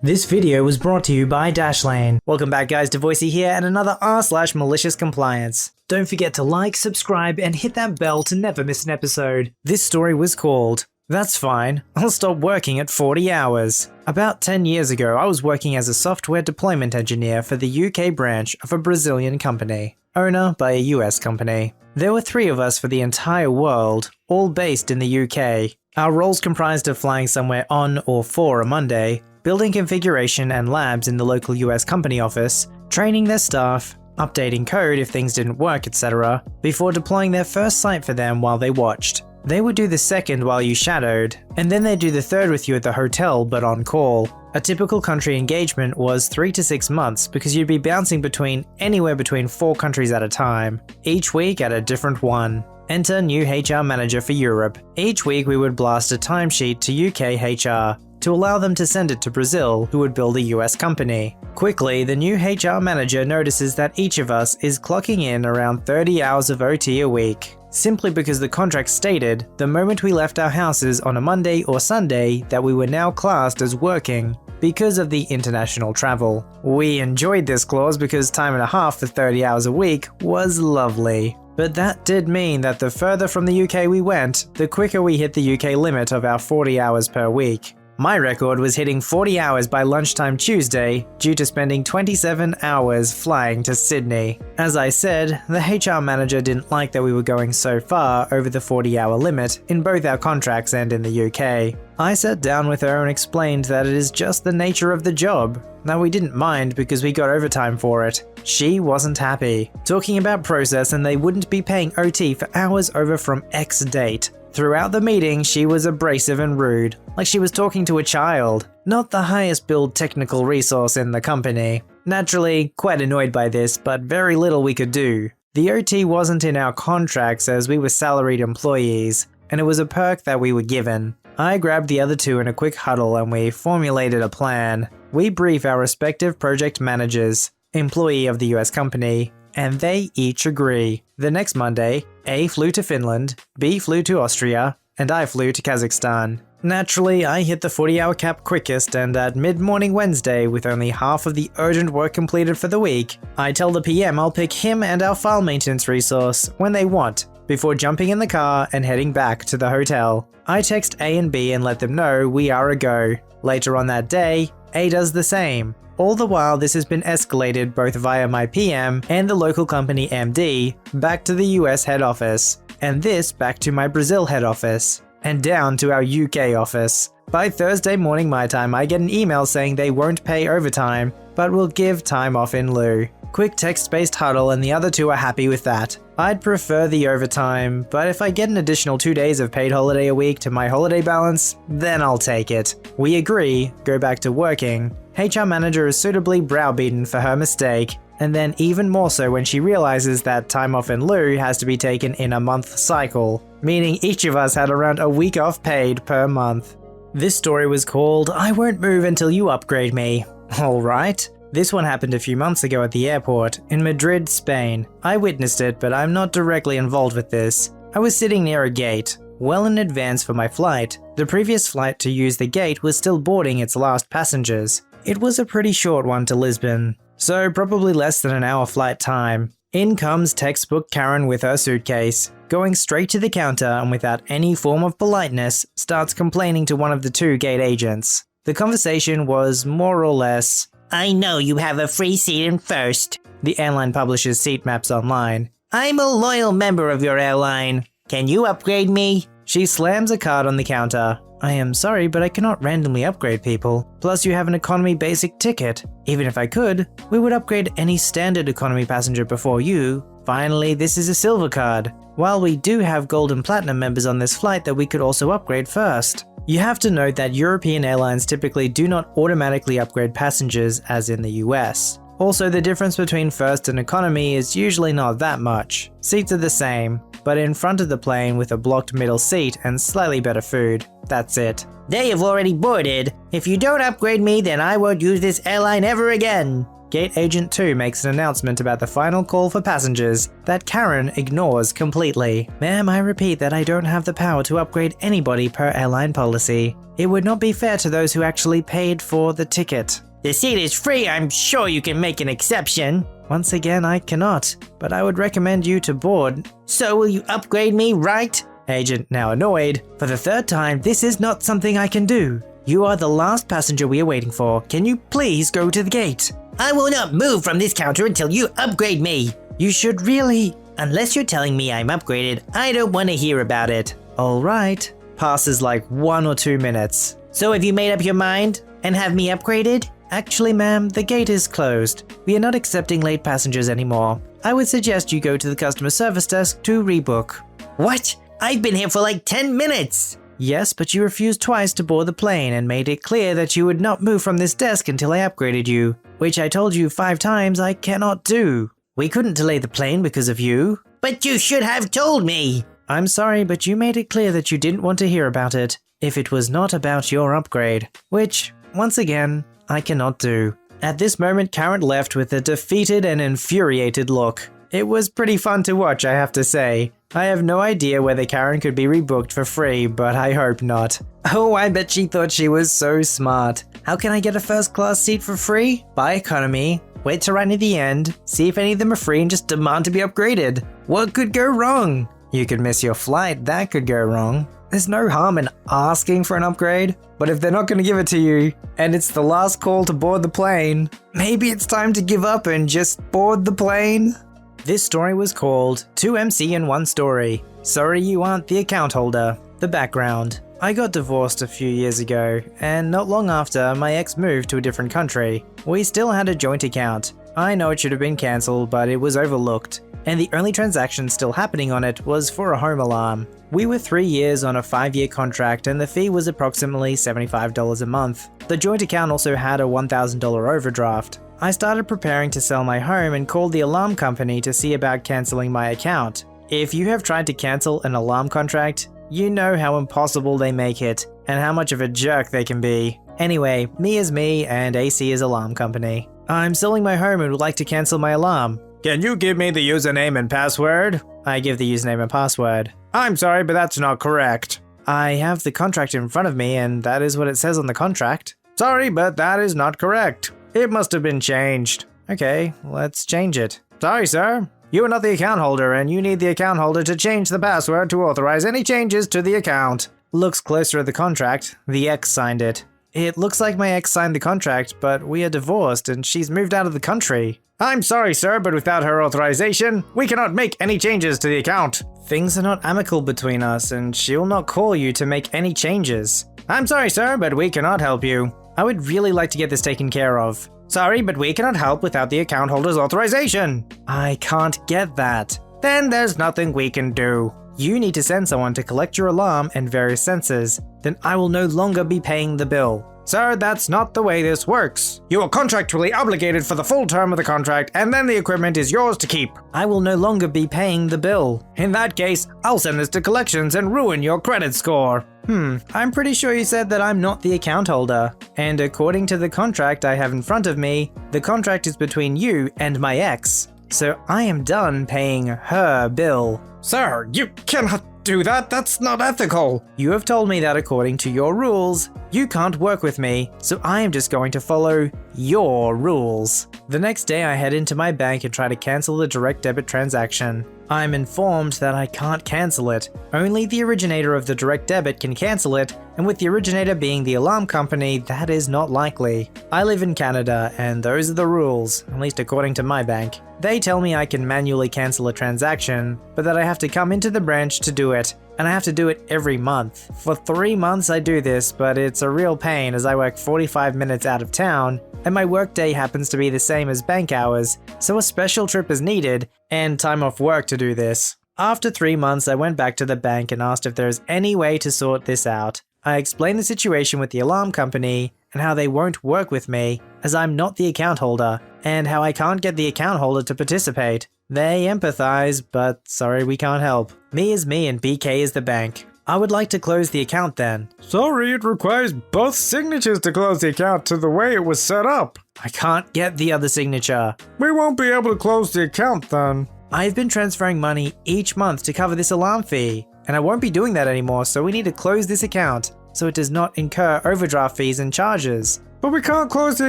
This video was brought to you by Dashlane. Welcome back guys to Voicey here and another r/MaliciousCompliance. Don't forget to like, subscribe, and hit that bell to never miss an episode. This story was called, "That's Fine, I'll Stop Working at 40 Hours." About 10 years ago, I was working as a software deployment engineer for the UK branch of a Brazilian company, owner by a US company. There were 3 of us for the entire world, all based in the UK. Our roles comprised of flying somewhere on or for a Monday, building configuration and labs in the local US company office, training their staff, updating code if things didn't work, etc., before deploying their first site for them while they watched. They would do the second while you shadowed, and then they'd do the third with you at the hotel but on call. A typical country engagement was 3 to 6 months because you'd be bouncing anywhere between 4 countries at a time, each week at a different one. Enter new HR manager for Europe. Each week we would blast a timesheet to UK HR to allow them to send it to Brazil, who would build a US company. Quickly, the new HR manager notices that each of us is clocking in around 30 hours of OT a week, simply because the contract stated the moment we left our houses on a Monday or Sunday that we were now classed as working because of the international travel. We enjoyed this clause because time and a half for 30 hours a week was lovely. But that did mean that the further from the UK we went, the quicker we hit the UK limit of our 40 hours per week. My record was hitting 40 hours by lunchtime Tuesday due to spending 27 hours flying to Sydney. As I said, the HR manager didn't like that we were going so far over the 40-hour limit in both our contracts and in the UK. I sat down with her and explained that it is just the nature of the job, that we didn't mind because we got overtime for it. She wasn't happy, talking about process and they wouldn't be paying OT for hours over from X date. Throughout the meeting, she was abrasive and rude, like she was talking to a child, not the highest billed technical resource in the company. Naturally, quite annoyed by this, but very little we could do. The OT wasn't in our contracts as we were salaried employees, and it was a perk that we were given. I grabbed the other 2 in a quick huddle and we formulated a plan. We brief our respective project managers, employee of the US company, and they each agree. The next Monday, A flew to Finland, B flew to Austria, and I flew to Kazakhstan. Naturally, I hit the 40-hour cap quickest, and at mid-morning Wednesday, with only half of the urgent work completed for the week, I tell the PM I'll pick him and our file maintenance resource when they want, before jumping in the car and heading back to the hotel. I text A and B and let them know we are a go. Later on that day, A does the same. All the while, this has been escalated both via my PM and the local company MD back to the US head office, and this back to my Brazil head office, and down to our UK office. By Thursday morning my time, I get an email saying they won't pay overtime, but will give time off in lieu. Quick text-based huddle and the other 2 are happy with that. I'd prefer the overtime, but if I get an additional 2 days of paid holiday a week to my holiday balance, then I'll take it. We agree, go back to working. HR manager is suitably browbeaten for her mistake, and then even more so when she realizes that time off in lieu has to be taken in a month cycle, meaning each of us had around a week off paid per month. This story was called, "I Won't Move Until You Upgrade Me." Alright. This one happened a few months ago at the airport, in Madrid, Spain. I witnessed it, but I'm not directly involved with this. I was sitting near a gate, well in advance for my flight. The previous flight to use the gate was still boarding its last passengers. It was a pretty short one to Lisbon, so probably less than an hour flight time. In comes textbook Karen with her suitcase, going straight to the counter and without any form of politeness, starts complaining to one of the 2 gate agents. The conversation was more or less, "I know you have a free seat in first." The airline publishes seat maps online. "I'm a loyal member of your airline. Can you upgrade me?" She slams a card on the counter. "I am sorry, but I cannot randomly upgrade people. Plus you have an economy basic ticket. Even if I could, we would upgrade any standard economy passenger before you. Finally, this is a silver card. While we do have gold and platinum members on this flight that we could also upgrade first." You have to note that European airlines typically do not automatically upgrade passengers as in the US. Also, the difference between first and economy is usually not that much. Seats are the same, but in front of the plane with a blocked middle seat and slightly better food. That's it. "They have already boarded. If you don't upgrade me, then I won't use this airline ever again." Gate Agent 2 makes an announcement about the final call for passengers that Karen ignores completely. Ma'am, I repeat that I don't have the power to upgrade anybody per airline policy. It would not be fair to those who actually paid for the ticket. The seat is free, I'm sure you can make an exception. Once again, I cannot, but I would recommend you to board. So will you upgrade me, right? Agent, now annoyed. For the third time, this is not something I can do. You are the last passenger we are waiting for. Can you please go to the gate? I will not move from this counter until you upgrade me. You should really... Unless you're telling me I'm upgraded, I don't want to hear about it. Alright. Passes like 1 or 2 minutes. So have you made up your mind and have me upgraded? Actually, ma'am, the gate is closed. We are not accepting late passengers anymore. I would suggest you go to the customer service desk to rebook. What? I've been here for like 10 minutes! Yes, but you refused twice to board the plane and made it clear that you would not move from this desk until I upgraded you, which I told you 5 times I cannot do. We couldn't delay the plane because of you. But you should have told me! I'm sorry, but you made it clear that you didn't want to hear about it if it was not about your upgrade, which, once again, I cannot do. At this moment, Karen left with a defeated and infuriated look. It was pretty fun to watch, I have to say. I have no idea whether Karen could be rebooked for free, but I hope not. Oh, I bet she thought she was so smart. How can I get a first class seat for free? Buy economy, wait till right near the end, see if any of them are free and just demand to be upgraded. What could go wrong? You could miss your flight, that could go wrong. There's no harm in asking for an upgrade, but if they're not going to give it to you, and it's the last call to board the plane, maybe it's time to give up and just board the plane? This story was called 2 MC in 1 Story. Sorry you aren't the account holder. The background. I got divorced a few years ago, and not long after, my ex moved to a different country. We still had a joint account. I know it should have been cancelled, but it was overlooked. And the only transaction still happening on it was for a home alarm. We were 3 years on a 5-year contract and the fee was approximately $75 a month. The joint account also had a $1,000 overdraft. I started preparing to sell my home and called the alarm company to see about cancelling my account. If you have tried to cancel an alarm contract, you know how impossible they make it and how much of a jerk they can be. Anyway, me is me and AC is alarm company. I'm selling my home and would like to cancel my alarm. Can you give me the username and password? I give the username and password. I'm sorry, but that's not correct. I have the contract in front of me and that is what it says on the contract. Sorry, but that is not correct. It must have been changed. Okay, let's change it. Sorry, sir. You are not the account holder and you need the account holder to change the password to authorize any changes to the account. Looks closer at the contract. The ex signed it. It looks like my ex signed the contract, but we are divorced and she's moved out of the country. I'm sorry, sir, but without her authorization, we cannot make any changes to the account. Things are not amicable between us and she'll not call you to make any changes. I'm sorry, sir, but we cannot help you. I would really like to get this taken care of. Sorry, but we cannot help without the account holder's authorization. I can't get that. Then there's nothing we can do. You need to send someone to collect your alarm and various sensors. Then I will no longer be paying the bill. Sir, that's not the way this works. You are contractually obligated for the full term of the contract and then the equipment is yours to keep. I will no longer be paying the bill. In that case, I'll send this to collections and ruin your credit score. I'm pretty sure you said that I'm not the account holder. And according to the contract I have in front of me, the contract is between you and my ex. So I am done paying her bill. Sir, you cannot do that. That's not ethical. You have told me that according to your rules, you can't work with me, so I am just going to follow your rules. The next day I head into my bank and try to cancel the direct debit transaction. I'm informed that I can't cancel it. Only the originator of the direct debit can cancel it, and with the originator being the alarm company, that is not likely. I live in Canada, and those are the rules, at least according to my bank. They tell me I can manually cancel a transaction, but that I have to come into the branch to do it, and I have to do it every month. For 3 months I do this, but it's a real pain as I work 45 minutes out of town, and my workday happens to be the same as bank hours, so a special trip is needed, and time off work to do this. After 3 months, I went back to the bank and asked if there is any way to sort this out. I explained the situation with the alarm company, and how they won't work with me, as I'm not the account holder, and how I can't get the account holder to participate. They empathize, but sorry we can't help. Me is me and BK is the bank. I would like to close the account then. Sorry, it requires both signatures to close the account to the way it was set up. I can't get the other signature. We won't be able to close the account then. I've been transferring money each month to cover this alarm fee, and I won't be doing that anymore, so we need to close this account so it does not incur overdraft fees and charges. But we can't close the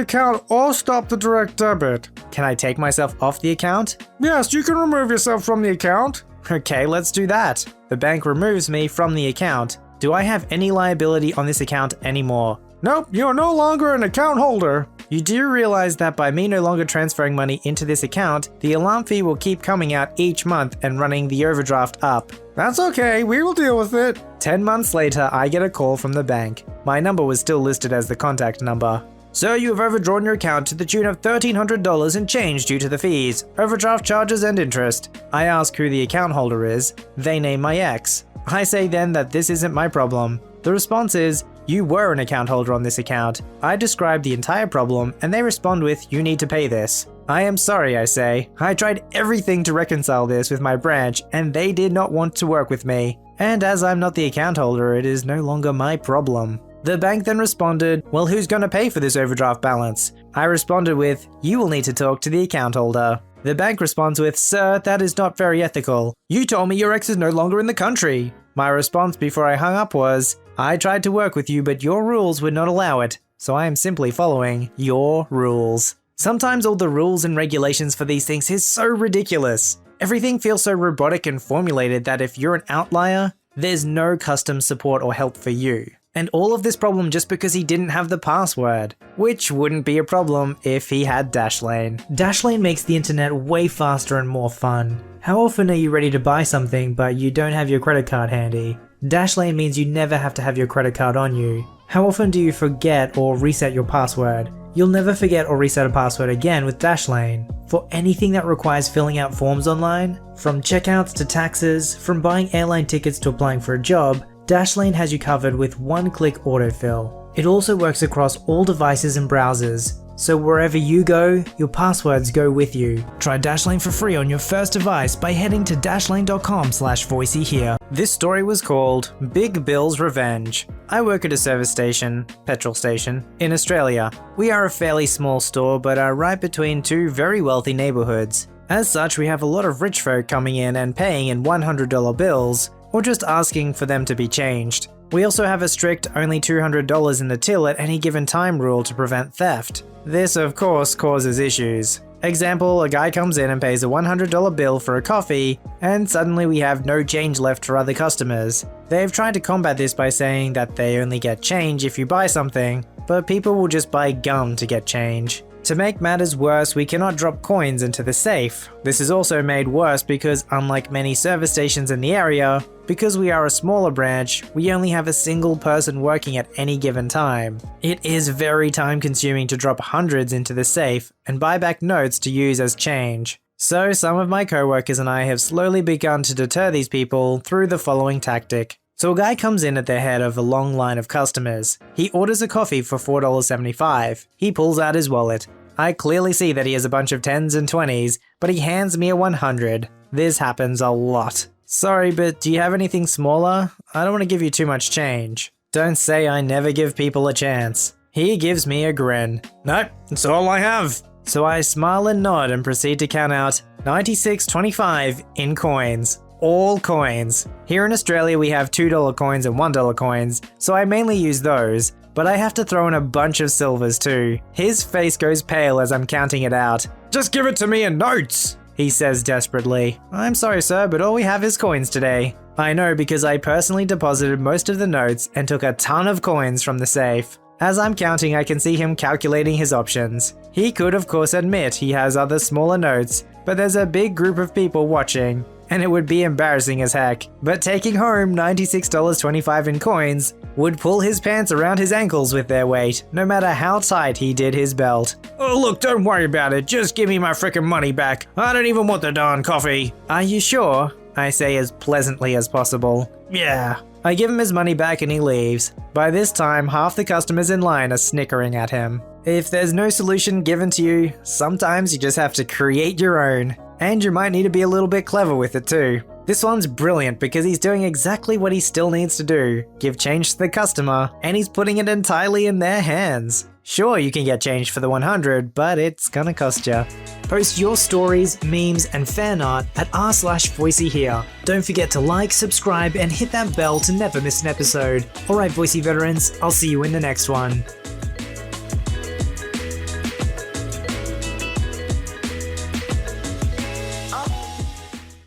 account or stop the direct debit. Can I take myself off the account? Yes, you can remove yourself from the account. Okay, let's do that. The bank removes me from the account. Do I have any liability on this account anymore? Nope, you're no longer an account holder. You do realize that by me no longer transferring money into this account, the alarm fee will keep coming out each month and running the overdraft up. That's okay, we will deal with it. 10 months later, I get a call from the bank. My number was still listed as the contact number. Sir, you have overdrawn your account to the tune of $1,300 and change due to the fees, overdraft charges and interest. I ask who the account holder is. They name my ex. I say then that this isn't my problem. The response is, you were an account holder on this account. I describe the entire problem and they respond with, you need to pay this. I am sorry, I say. I tried everything to reconcile this with my branch and they did not want to work with me. And as I'm not the account holder, it is no longer my problem. The bank then responded, well, who's gonna pay for this overdraft balance? I responded with, you will need to talk to the account holder. The bank responds with, sir, that is not very ethical. You told me your ex is no longer in the country. My response before I hung up was, I tried to work with you, but your rules would not allow it, so I am simply following your rules. Sometimes all the rules and regulations for these things is so ridiculous. Everything feels so robotic and formulated that if you're an outlier, there's no custom support or help for you. And all of this problem just because he didn't have the password, which wouldn't be a problem if he had Dashlane. Dashlane makes the internet way faster and more fun. How often are you ready to buy something but you don't have your credit card handy? Dashlane means you never have to have your credit card on you. How often do you forget or reset your password? You'll never forget or reset a password again with Dashlane. For anything that requires filling out forms online, from checkouts to taxes, from buying airline tickets to applying for a job, Dashlane has you covered with one-click autofill. It also works across all devices and browsers, so wherever you go, your passwords go with you. Try Dashlane for free on your first device by heading to dashlane.com/VoiceyHere. This story was called Big Bill's Revenge. I work at a service station, petrol station, in Australia. We are a fairly small store but are right between two very wealthy neighborhoods. As such, we have a lot of rich folk coming in and paying in $100 bills, or just asking for them to be changed. We also have a strict only $200 in the till at any given time rule to prevent theft. This of course causes issues. Example, a guy comes in and pays a $100 bill for a coffee, and suddenly we have no change left for other customers. They've tried to combat this by saying that they only get change if you buy something, but people will just buy gum to get change. To make matters worse, we cannot drop coins into the safe. This is also made worse because unlike many service stations in the area, because we are a smaller branch, we only have a single person working at any given time. It is very time consuming to drop hundreds into the safe and buy back notes to use as change. So some of my coworkers and I have slowly begun to deter these people through the following tactic. So a guy comes in at the head of a long line of customers. He orders a coffee for $4.75. He pulls out his wallet. I clearly see that he has a bunch of 10s and 20s, but he hands me a 100. This happens a lot. Sorry, but do you have anything smaller? I don't want to give you too much change. Don't say I never give people a chance. He gives me a grin. Nope, that's all I have. So I smile and nod and proceed to count out $96.25 in coins. All coins. Here in Australia we have $2 coins and $1 coins, so I mainly use those, but I have to throw in a bunch of silvers too. His face goes pale as I'm counting it out. Just give it to me in notes, he says desperately. I'm sorry sir, but all we have is coins today. I know because I personally deposited most of the notes and took a ton of coins from the safe. As I'm counting, I can see him calculating his options. He could of course admit he has other smaller notes, but there's a big group of people watching, and it would be embarrassing as heck. But taking home $96.25 in coins would pull his pants around his ankles with their weight, no matter how tight he did his belt. Oh look, don't worry about it, just give me my frickin' money back. I don't even want the darn coffee. Are you sure? I say as pleasantly as possible. Yeah. I give him his money back and he leaves. By this time, half the customers in line are snickering at him. If there's no solution given to you, sometimes you just have to create your own. And you might need to be a little bit clever with it too. This one's brilliant because he's doing exactly what he still needs to do, give change to the customer, and he's putting it entirely in their hands. Sure, you can get change for the 100, but it's gonna cost ya. Post your stories, memes, and fan art at r/VoiceyHere. Don't forget to like, subscribe, and hit that bell to never miss an episode. Alright, Voicey veterans, I'll see you in the next one.